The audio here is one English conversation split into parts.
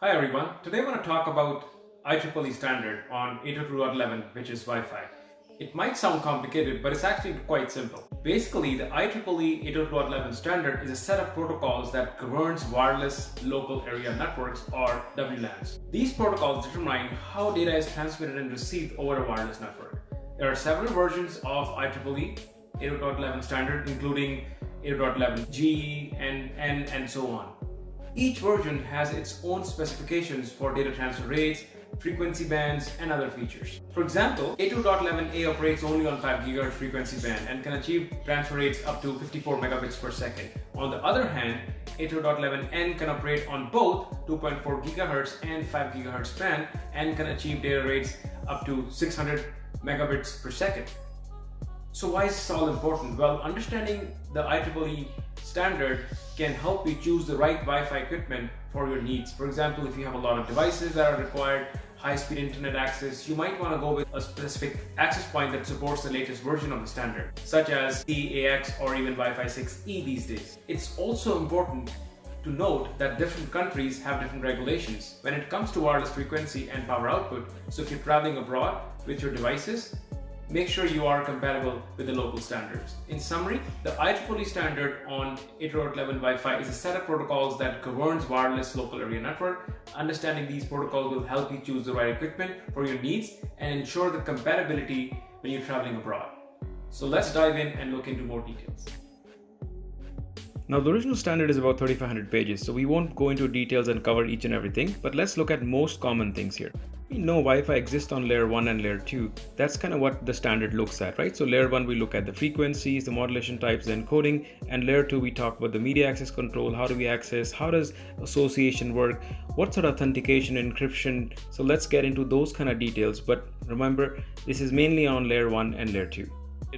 Hi everyone, today I want to talk about IEEE standard on 802.11, which is Wi-Fi. It might sound complicated, but it's actually quite simple. Basically, the IEEE 802.11 standard is a set of protocols that governs wireless local area networks, or WLANs. These protocols determine how data is transmitted and received over a wireless network. There are several versions of IEEE 802.11 standard, including 802.11G, N, and so on. Each version has its own specifications for data transfer rates, frequency bands, and other features. For example, 802.11a operates only on 5 GHz frequency band and can achieve transfer rates up to 54 megabits per second. On the other hand, 802.11n can operate on both 2.4 GHz and 5 GHz band and can achieve data rates up to 600 megabits per second. So why is this all important? Well, understanding the IEEE standard can help you choose the right Wi-Fi equipment for your needs. For example, if you have a lot of devices that are required high-speed internet access, you might want to go with a specific access point that supports the latest version of the standard, such as CAX or even Wi-Fi 6E these days. It's also important to note that different countries have different regulations when it comes to wireless frequency and power output. So if you're traveling abroad with your devices, make sure you are compatible with the local standards. In summary, the IEEE standard on 802.11 Wi-Fi is a set of protocols that governs wireless local area network. Understanding these protocols will help you choose the right equipment for your needs and ensure the compatibility when you're traveling abroad. So let's dive in and look into more details. Now the original standard is about 3500 pages, so we won't go into details and cover each and everything, but let's look at most common things here. We know Wi-Fi exists on layer 1 and layer 2. That's kind of what the standard looks at, right? So layer 1 we look at the frequencies, the modulation types, the encoding, and layer 2 we talk about the media access control, how do we access, how does association work, what's our authentication, encryption. So let's get into those kind of details, but remember this is mainly on layer 1 and layer 2.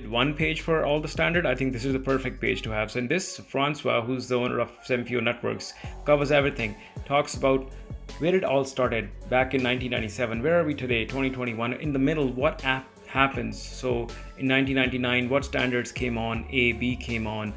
One page for all the standard. I think this is the perfect page to have. So in this, Francois, who's the owner of Sempio Networks, covers everything, talks about where it all started back in 1997. Where are we today, 2021? In the middle, what app happens? So in 1999, what standards came on? A, B came on,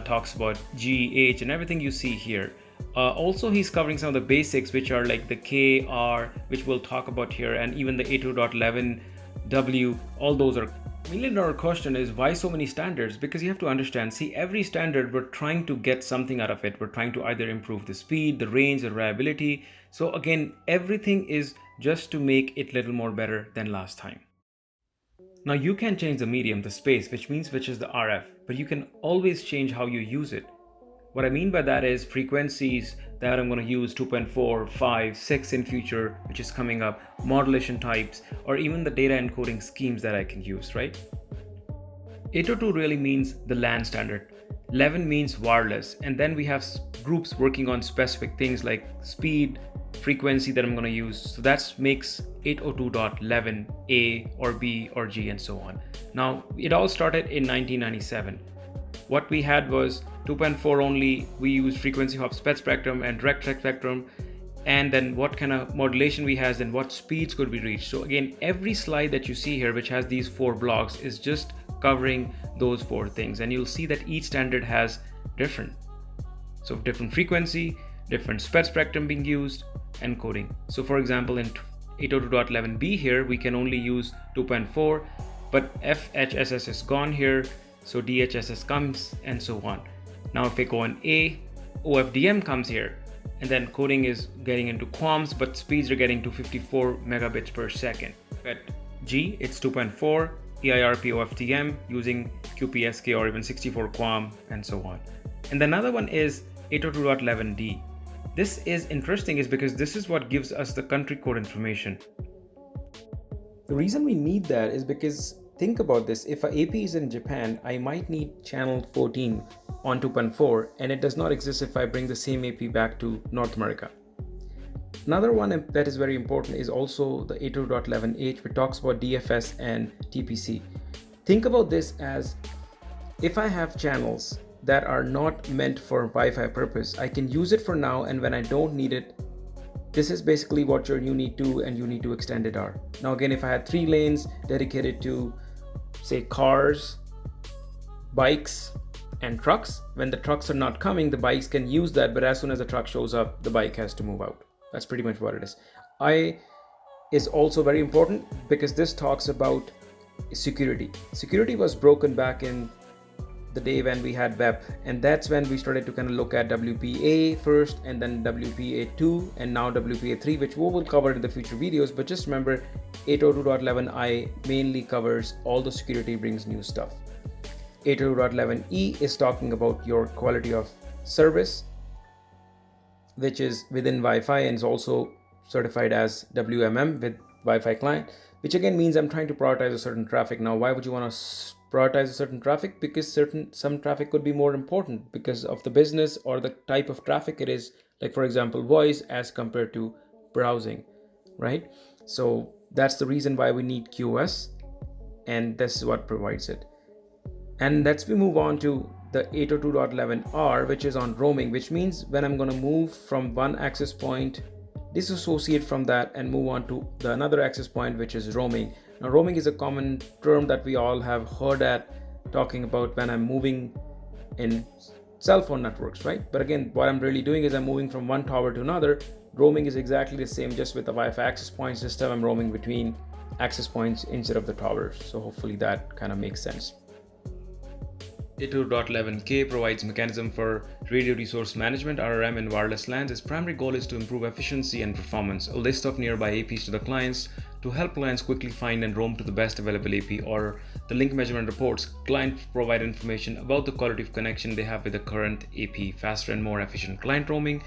talks about G, H, and everything you see here. Also, he's covering some of the basics, which are like the K, R, which we'll talk about here, and even the 802.11W, all those are. $1 million question is why so many standards? Because you have to understand, see, every standard we're trying to get something out of it. We're trying to either improve the speed, the range, the reliability. So again, everything is just to make it a little more better than last time. Now you can change the medium, the space, which is the RF, but you can always change how you use it. What I mean by that is frequencies that I'm going to use 2.4, 5, 6 in future, which is coming up, modulation types, or even the data encoding schemes that I can use, right? 802 really means the LAN standard. 11 means wireless, and then we have groups working on specific things like speed, frequency that I'm going to use. So that makes 802.11a or B or G and so on. Now it all started in 1997. What we had was 2.4 only. We used frequency hop spectrum and direct spectrum, and then what kind of modulation we has and what speeds could we reach. So again, every slide that you see here, which has these 4 blocks, is just covering those 4 things, and you'll see that each standard has different frequency, different spectrum being used, encoding. So for example, in 802.11b here, we can only use 2.4, but FHSS is gone here, so DHSS comes, and so on. Now if I go on A, OFDM comes here, and then coding is getting into QAMs, but speeds are getting to 54 megabits per second. At G, it's 2.4, EIRP OFDM using QPSK or even 64 QAM, and so on. And another one is 802.11d. This is interesting is because this is what gives us the country code information. The reason we need that is because think about this, if an AP is in Japan, I might need channel 14 on 2.4, and it does not exist if I bring the same AP back to North America. Another one that is very important is also the 802.11h, which talks about DFS and TPC. Think about this as, if I have channels that are not meant for Wi-Fi purpose, I can use it for now, and when I don't need it, this is basically what your you.We and you.We extended are. Now again, if I had 3 lanes dedicated to, say, cars, bikes, and trucks, when the trucks are not coming, the bikes can use that, but as soon as the truck shows up, the bike has to move out. That's pretty much what it is. I is also very important because this talks about security. Security was broken back in the day when we had web, and that's when we started to kind of look at WPA first and then WPA2 and now WPA3, which we will cover in the future videos. But just remember, 802.11i mainly covers all the security brings new stuff. 802.11e is talking about your quality of service, which is within Wi-Fi and is also certified as WMM with Wi-Fi client, which again means I'm trying to prioritize a certain traffic. Now, why would you want to prioritize a certain traffic? Because some traffic could be more important because of the business or the type of traffic it is, like for example voice as compared to browsing, right? So that's the reason why we need QoS, and this is what provides it. And let's move on to the 802.11r, which is on roaming, which means when I'm going to move from one access point, disassociate from that and move on to the another access point, which is roaming. Now, roaming is a common term that we all have heard at talking about when I'm moving in cell phone networks, right? But again, what I'm really doing is I'm moving from one tower to another. Roaming is exactly the same, just with the Wi-Fi access points. This time I'm roaming between access points instead of the towers. So hopefully that kind of makes sense. 802.11k provides mechanism for radio resource management (RRM) in wireless LANs. Its primary goal is to improve efficiency and performance. A list of nearby APs to the clients to help clients quickly find and roam to the best available AP, or the link measurement reports. Clients provide information about the quality of connection they have with the current AP. Faster and more efficient client roaming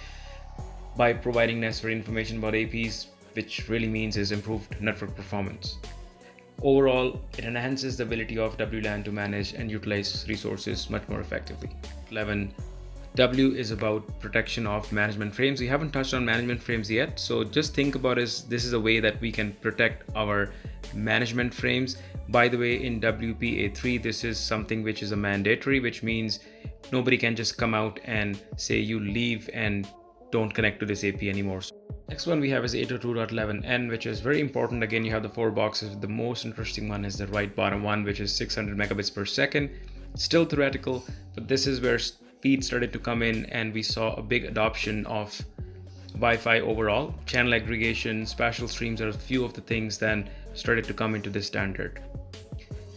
by providing necessary information about APs, which really means is improved network performance. Overall, it enhances the ability of WLAN to manage and utilize resources much more effectively. 11W is about protection of management frames. We haven't touched on management frames yet, so just think about this is a way that we can protect our management frames. By the way, in WPA3, this is something which is a mandatory, which means nobody can just come out and say you leave and don't connect to this AP anymore. Next one we have is 802.11n, which is very important. Again, you have the 4 boxes. The most interesting one is the right bottom one, which is 600 megabits per second. Still theoretical, but this is where speed started to come in, and we saw a big adoption of Wi-Fi overall. Channel aggregation, spatial streams are a few of the things that started to come into this standard.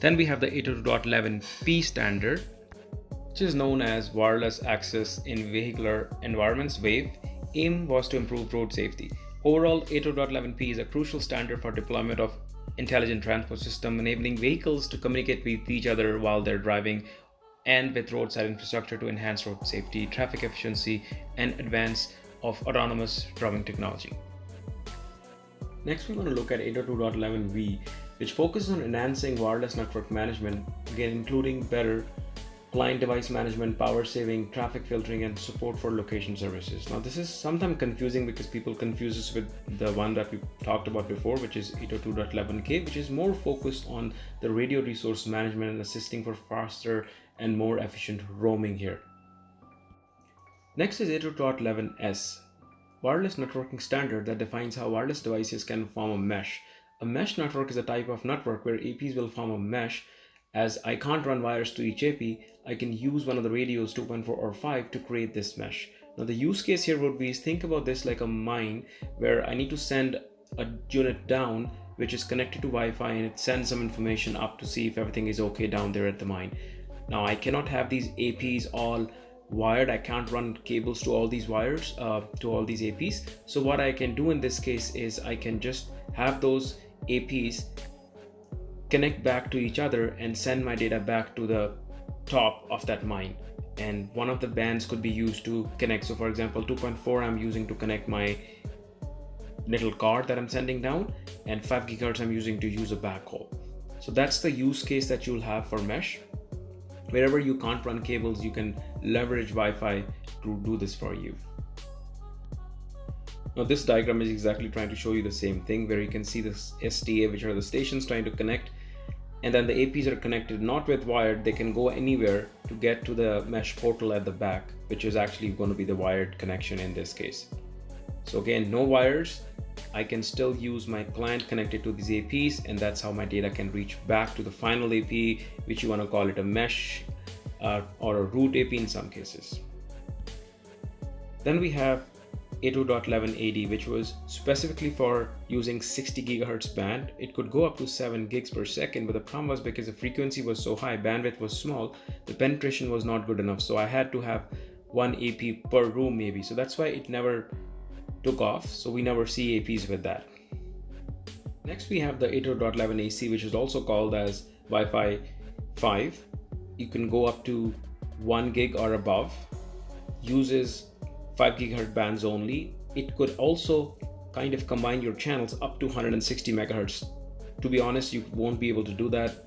Then we have the 802.11p standard, which is known as Wireless Access in Vehicular Environments, WAVE. Aim was to improve road safety. Overall, 802.11p is a crucial standard for deployment of intelligent transport system, enabling vehicles to communicate with each other while they're driving, and with roadside infrastructure to enhance road safety, traffic efficiency, and advance of autonomous driving technology. Next, we want to look at 802.11v, which focuses on enhancing wireless network management, again including better client device management, power saving, traffic filtering, and support for location services. Now, this is sometimes confusing because people confuse this with the one that we talked about before, which is 802.11k, which is more focused on the radio resource management and assisting for faster and more efficient roaming here. Next is 802.11s, wireless networking standard that defines how wireless devices can form a mesh. A mesh network is a type of network where APs will form a mesh. As I can't run wires to each AP, I can use one of the radios 2.4 or 5 to create this mesh. Now, the use case here would be, think about this like a mine where I need to send a unit down which is connected to Wi-Fi, and it sends some information up to see if everything is okay down there at the mine. Now, I cannot have these APs all wired. I can't run cables to all these wires, to all these APs. So what I can do in this case is I can just have those APs connect back to each other and send my data back to the top of that mine. And one of the bands could be used to connect. So for example, 2.4 I'm using to connect my little card that I'm sending down, and 5 GHz I'm using to use a backhaul. So that's the use case that you'll have for mesh. Wherever you can't run cables, you can leverage Wi-Fi to do this for you. Now, this diagram is exactly trying to show you the same thing, where you can see this STA, which are the stations trying to connect, and then the APs are connected not with wired. They can go anywhere to get to the mesh portal at the back, which is actually going to be the wired connection in this case. So again, no wires. I can still use my client connected to these APs, and that's how my data can reach back to the final AP, which you want to call it a mesh or a root AP in some cases. Then we have 802.11ad, which was specifically for using 60 GHz band. It could go up to 7 gigs per second, but the problem was because the frequency was so high, bandwidth was small, the penetration was not good enough. So I had to have one AP per room maybe. So that's why it never took off. So we never see APs with that. Next we have the 802.11ac, which is also called as Wi-Fi 5. You can go up to 1 gig or above, uses 5 GHz bands only. It could also kind of combine your channels up to 160 megahertz. To be honest, you won't be able to do that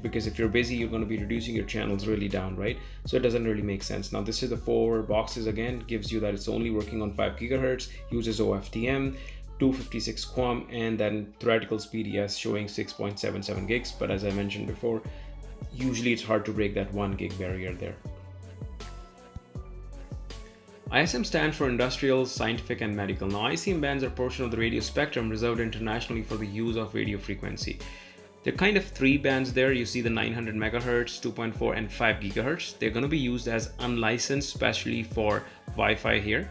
because if you're busy, you're going to be reducing your channels really down, right? So it doesn't really make sense. Now this is the 4 boxes again, gives you that it's only working on 5 GHz, uses OFDM, 256 QAM, and then theoretical speed yes showing 6.77 gigs. But as I mentioned before, usually it's hard to break that 1 gig barrier there. ISM stands for Industrial, Scientific and Medical. Now ISM bands are a portion of the radio spectrum reserved internationally for the use of radio frequency. There are kind of 3 bands there. You see the 900 megahertz, 2.4 and 5 gigahertz. They're going to be used as unlicensed, especially for Wi-Fi here.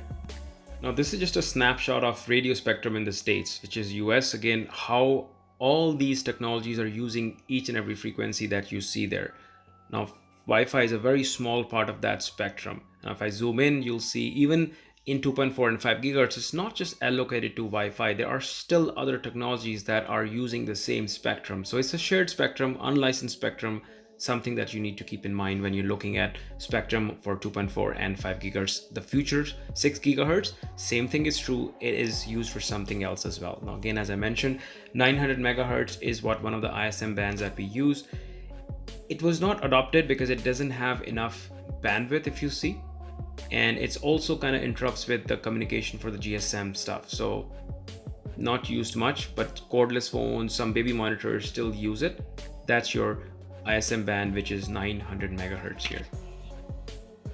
Now this is just a snapshot of radio spectrum in the States, which is US. Again, how all these technologies are using each and every frequency that you see there. Now Wi-Fi is a very small part of that spectrum. Now if I zoom in, you'll see even in 2.4 and 5 gigahertz, it's not just allocated to Wi-Fi. There are still other technologies that are using the same spectrum. So it's a shared spectrum, unlicensed spectrum, something that you need to keep in mind when you're looking at spectrum for 2.4 and 5 gigahertz. The future 6 gigahertz, same thing is true. It is used for something else as well. Now again, as I mentioned, 900 megahertz is one of the ISM bands that we use. It was not adopted because it doesn't have enough bandwidth, if you see, and it's also kind of interrupts with the communication for the GSM stuff. So not used much, but cordless phones, some baby monitors still use it. That's your ISM band, which is 900 megahertz here.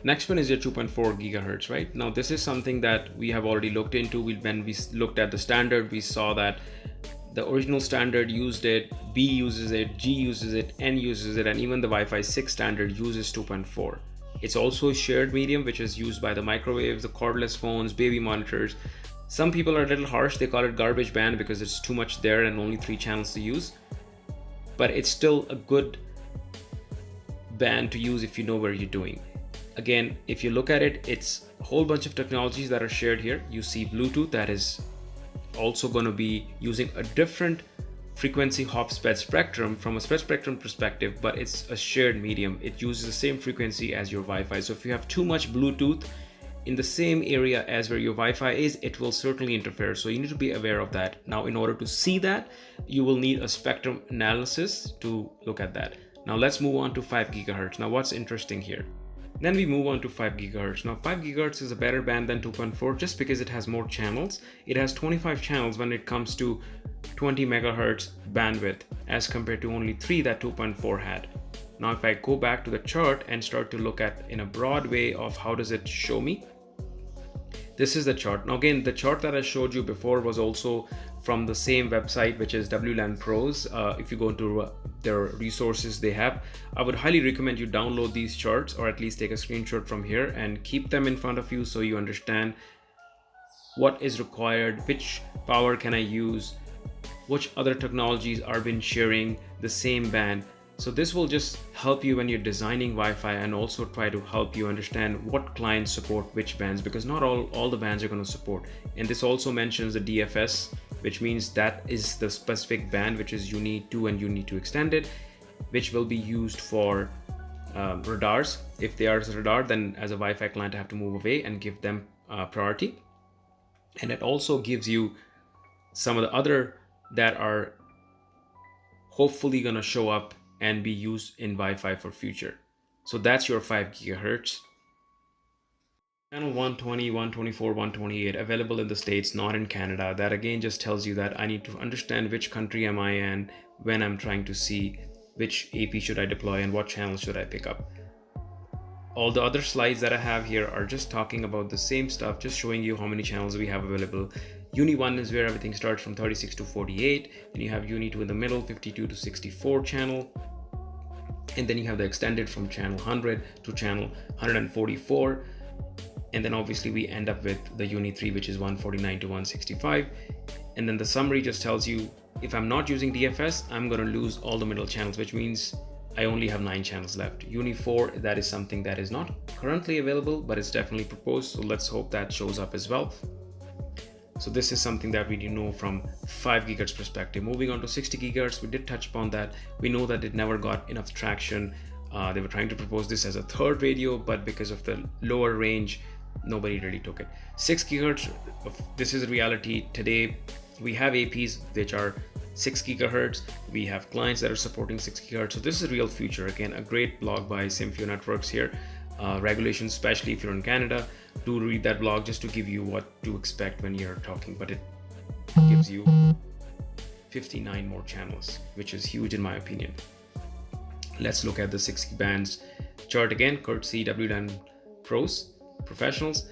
Next one is your 2.4 gigahertz, right? Now this is something that we have already looked into. When we looked at the standard, we saw that the original standard used it, B uses it, G uses it, N uses it, and even the Wi-Fi 6 standard uses 2.4. It's also a shared medium, which is used by the microwaves, the cordless phones, baby monitors. Some people are a little harsh. They call it garbage band because it's too much there and only 3 channels to use. But it's still a good band to use if you know what you're doing. Again, if you look at it, it's a whole bunch of technologies that are shared here. You see Bluetooth, that is also going to be using a different frequency hop sped spectrum from a sped spectrum perspective, but it's a shared medium. It uses the same frequency as your Wi-Fi. So if you have too much Bluetooth in the same area as where your Wi-Fi is, it will certainly interfere. So you need to be aware of that. Now, in order to see that, you will need a spectrum analysis to look at that. Now let's move on to 5 gigahertz. Now what's interesting here? Then we move on to 5 gigahertz. Now 5 gigahertz is a better band than 2.4 just because it has more channels. It has 25 channels when it comes to 20 megahertz bandwidth as compared to only 3 that 2.4 had. Now if I go back to the chart and start to look at in a broad way of how does it show me, this is the chart. Now again, the chart that I showed you before was also from the same website, which is WLAN Pros. If you go into their resources they have, I would highly recommend you download these charts or at least take a screenshot from here and keep them in front of you so you understand what is required, which power can I use, which other technologies are been sharing the same band. So this will just help you when you're designing Wi-Fi and also try to help you understand what clients support which bands, because not all the bands are going to support. And this also mentions the DFS, which means that is the specific band which is you.We and you.We extended, which will be used for radars. If they are a radar, then as a Wi-Fi client I have to move away and give them priority. And it also gives you some of the other that are hopefully going to show up and be used in Wi-Fi for future. So that's your 5 gigahertz. Channel 120, 124, 128 available in the States, not in Canada. That again just tells you that I need to understand which country am I in when I'm trying to see which AP should I deploy and what channel should I pick up. All the other slides that I have here are just talking about the same stuff, just showing you how many channels we have available. Uni 1 is where everything starts from 36 to 48. Then you have Uni 2 in the middle, 52 to 64 channel. And then you have the extended from channel 100 to channel 144. And then obviously we end up with the uni 3, which is 149 to 165. And then the summary just tells you, if I'm not using DFS, I'm going to lose all the middle channels, which means I only have 9 channels left. Uni 4, that is something that is not currently available, but it's definitely proposed. So let's hope that shows up as well. So this is something that we know from 5 GHz perspective. Moving on to 60 GHz, we did touch upon that. We know that it never got enough traction. They were trying to propose this as a third radio, but because of the lower range, nobody really took it. 6 GHz, this is reality today. We have APs which are 6 GHz. We have clients that are supporting 6 GHz. So this is a real future. Again, a great blog by Sympheo Networks here. Regulations, especially if you're in Canada, do read that blog just to give you what to expect when you're talking. But it gives you 59 more channels, which is huge in my opinion. Let's look at the 60 bands chart again, courtesy WLAN Pros, professionals.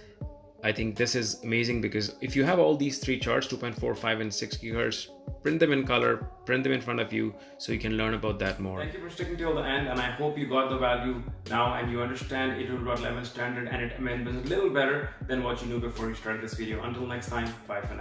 I think this is amazing because if you have all these 3 charts, 2.4, 5, and 6 GHz, print them in color, print them in front of you so you can learn about that more. Thank you for sticking till the end, and I hope you got the value now and you understand 802.11 standard and it amendments a little better than what you knew before you started this video. Until next time, bye for now.